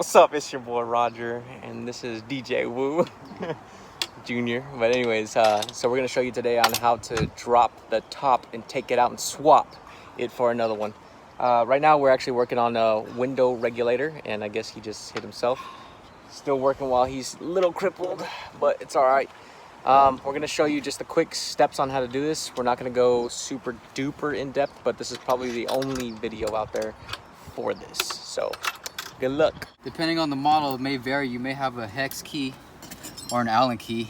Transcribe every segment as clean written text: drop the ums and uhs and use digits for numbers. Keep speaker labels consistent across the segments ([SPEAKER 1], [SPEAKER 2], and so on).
[SPEAKER 1] What's up? It's your boy Roger, and this is DJ Woo Junior. But anyways, so we're gonna show you today on how to drop the top and take it out and swap it for another one. Right now, we're actually working on a window regulator, and I guess he just hit himself. Still working while he's a little crippled, but it's all right. We're gonna show you just the quick steps on how to do this. We're not gonna go super duper in depth, but this is probably the only video out there for this. So good luck.
[SPEAKER 2] Depending on the model, it may vary. You may have a hex key or an Allen key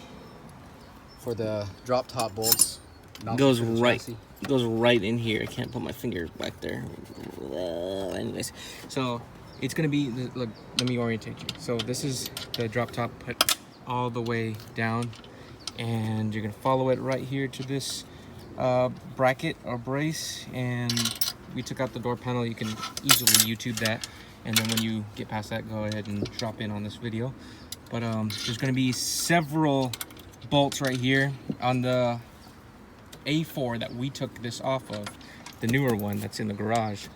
[SPEAKER 2] for the drop top bolts.
[SPEAKER 1] It goes right in here. I can't put my finger back there. Anyways, so it's gonna be, look, let me orientate you. So this is the drop top put all the way down, and you're gonna follow it right here to this bracket or brace, and we took out the door panel. You can easily YouTube that, and then when you get past that, go ahead and drop in on this video. But there's gonna be several bolts right here on the A4 that we took this off of, the newer one that's in the garage.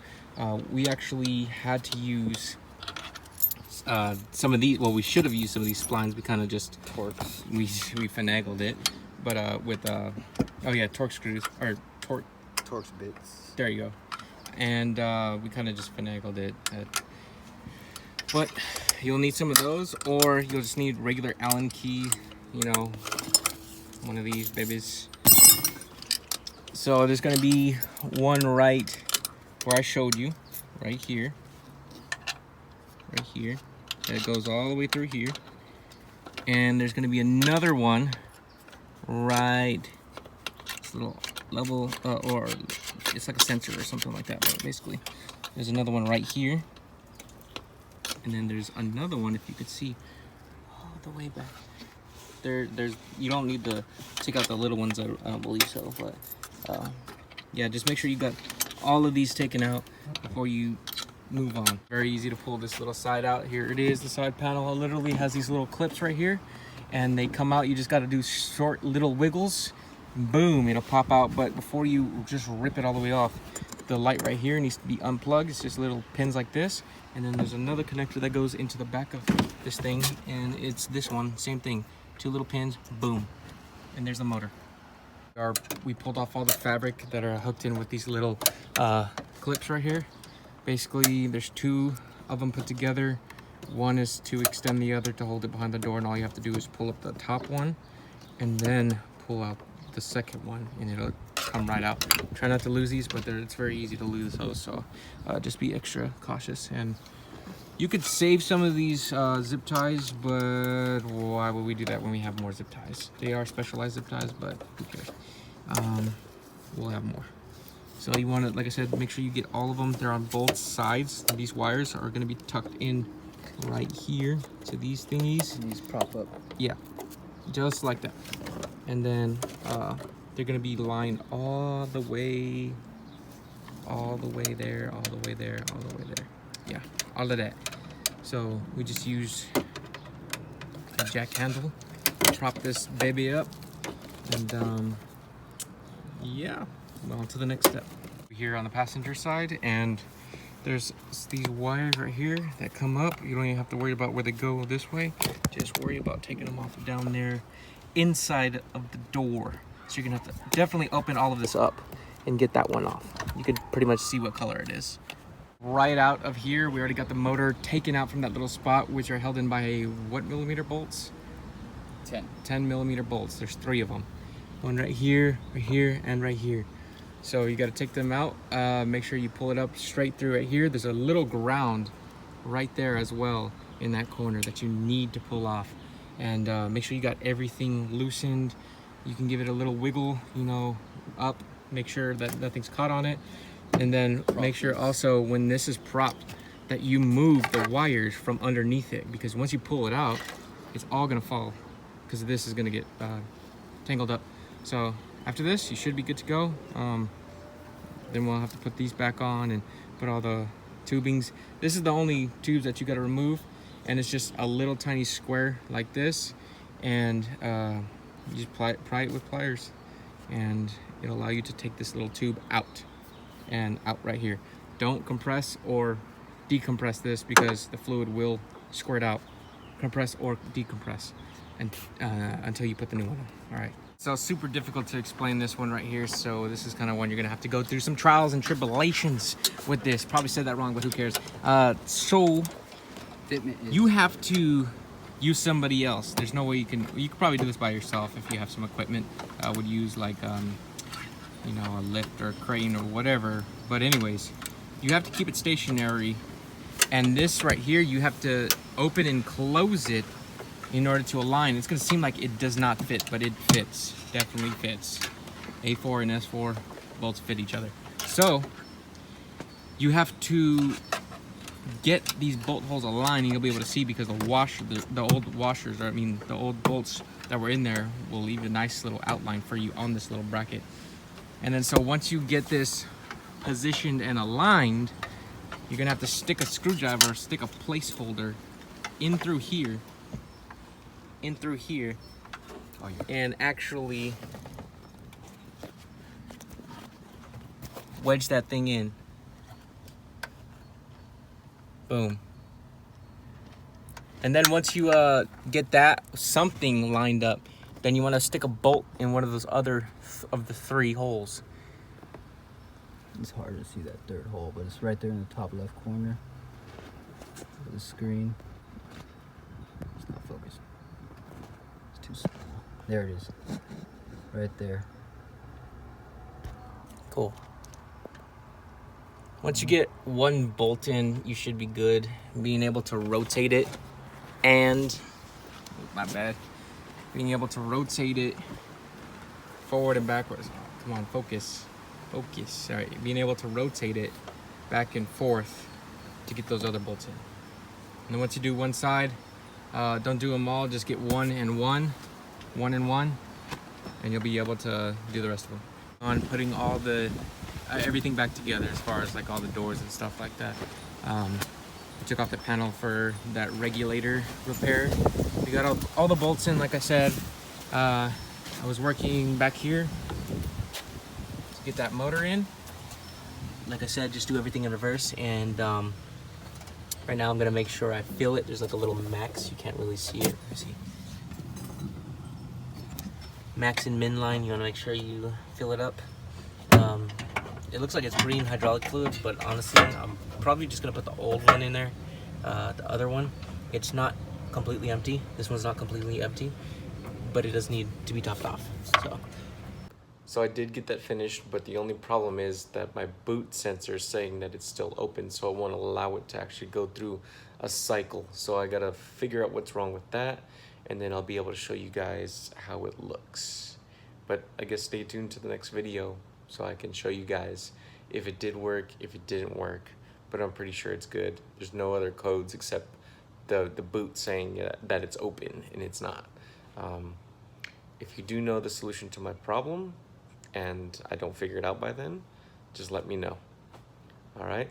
[SPEAKER 1] We actually had to use some of these. Well, we should have used some of these splines. We kind of just we finagled it, but with oh yeah, torque screws or torque
[SPEAKER 2] bits.
[SPEAKER 1] There you go. And we kind of just finagled it. But you'll need some of those, or you'll just need regular Allen key. You know, one of these babies. So there's gonna be one right where I showed you, right here, that goes all the way through here, and there's gonna be another one right, this little level, or it's like a sensor or something like that, but basically there's another one right here, and then there's another one, if you could see, all the way back there's, you don't need to take out the little ones, I don't believe so, but yeah, just make sure you got all of these taken out before you move on. Very easy to pull this little side out. Here it is, the side panel. It literally has these little clips right here, and they come out. You just got to do short little wiggles. Boom, it'll pop out. But before you just rip it all the way off, the light right here needs to be unplugged. It's just little pins like this, and then there's another connector that goes into the back of this thing, and it's this one, same thing. 2 little pins, boom, and there's the motor. We pulled off all the fabric that are hooked in with these little clips right here. Basically, there's 2 of them put together. One is to extend the other to hold it behind the door, and all you have to do is pull up the top one and then pull out the second one, and it'll come right out. Try not to lose these, but it's very easy to lose those, so just be extra cautious. And you could save some of these zip ties, but why would we do that when we have more zip ties? They are specialized zip ties, but who cares? We'll have more. So you want to, like I said, make sure you get all of them. They're on both sides. These wires are going to be tucked in right here to these thingies.
[SPEAKER 2] And these prop up.
[SPEAKER 1] Yeah, just like that. And then they're going to be lined all the way there, all the way there, all the way there. Yeah, all of that. So we just use a jack handle, prop this baby up, and yeah, on to the next step. Here on the passenger side, and there's these wires right here that come up. You don't even have to worry about where they go this way. Just worry about taking them off down there inside of the door. So you're gonna have to definitely open all of this up and get that one off. You can pretty much see what color it is. Right out of here, we already got the motor taken out from that little spot, which are held in by what millimeter bolts? 10 millimeter bolts. There's 3 of them. One right here, and right here. So you got to take them out. Make sure you pull it up straight through right here. There's a little ground right there as well in that corner that you need to pull off. And make sure you got everything loosened. You can give it a little wiggle, you know, up. Make sure that nothing's caught on it. And then make sure also when this is propped that you move the wires from underneath it, because once you pull it out, it's all gonna fall because this is gonna get tangled up. So after this, you should be good to go. Then we'll have to put these back on and put all the tubings. This is the only tubes that you gotta remove, and it's just a little tiny square like this, and you just pry it with pliers, and it'll allow you to take this little tube out and out right here. Don't compress or decompress this because the fluid will squirt out, compress or decompress, and until you put the new one on. All right. So super difficult to explain this one right here. So this is kind of one you're gonna have to go through some trials and tribulations with this. Probably said that wrong, but who cares? So you have to use somebody else. There's no way you can probably do this by yourself if you have some equipment. Would use like, you know, a lift or a crane or whatever. But anyways, you have to keep it stationary. And this right here, you have to open and close it in order to align. It's gonna seem like it does not fit, but it fits, definitely fits. A4 and S4 bolts fit each other. So you have to get these bolt holes aligned, and you'll be able to see because the old washers, or I mean the old bolts that were in there, will leave a nice little outline for you on this little bracket. And then so once you get this positioned and aligned, you're gonna have to stick a screwdriver or stick a placeholder in through here, oh, yeah, and actually wedge that thing in. Boom. And then once you get that something lined up, then you want to stick a bolt in one of those other of the 3 holes.
[SPEAKER 2] It's hard to see that third hole, but it's right there in the top left corner of the screen. It's not focused. It's too small. There it is. Right there.
[SPEAKER 1] Cool. Once you get one bolt in, you should be good. Being able to rotate it and, my bad, being able to rotate it forward and backwards. Come on, focus. Focus. All right, being able to rotate it back and forth to get those other bolts in. And then once you do one side, don't do them all, just get one and one, and you'll be able to do the rest of them. On putting all the everything back together, as far as like all the doors and stuff like that. We took off the panel for that regulator repair. We got all the bolts in, like I said. I was working back here to get that motor in. Like I said, just do everything in reverse, and right now I'm gonna make sure I fill it. There's like a little max, you can't really see it. Let me see. Max and min line, you wanna make sure you fill it up. It looks like it's green hydraulic fluids, but honestly, I'm probably just gonna put the old one in there. The other one, it's not completely empty. This one's not completely empty, but it does need to be topped off. So I did get that finished, but the only problem is that my boot sensor is saying that it's still open, so it won't allow it to actually go through a cycle. So I gotta figure out what's wrong with that, and then I'll be able to show you guys how it looks. But I guess stay tuned to the next video so I can show you guys if it did work, if it didn't work, but I'm pretty sure it's good. There's no other codes except the boot saying that it's open, and it's not. If you do know the solution to my problem and I don't figure it out by then, just let me know. All right?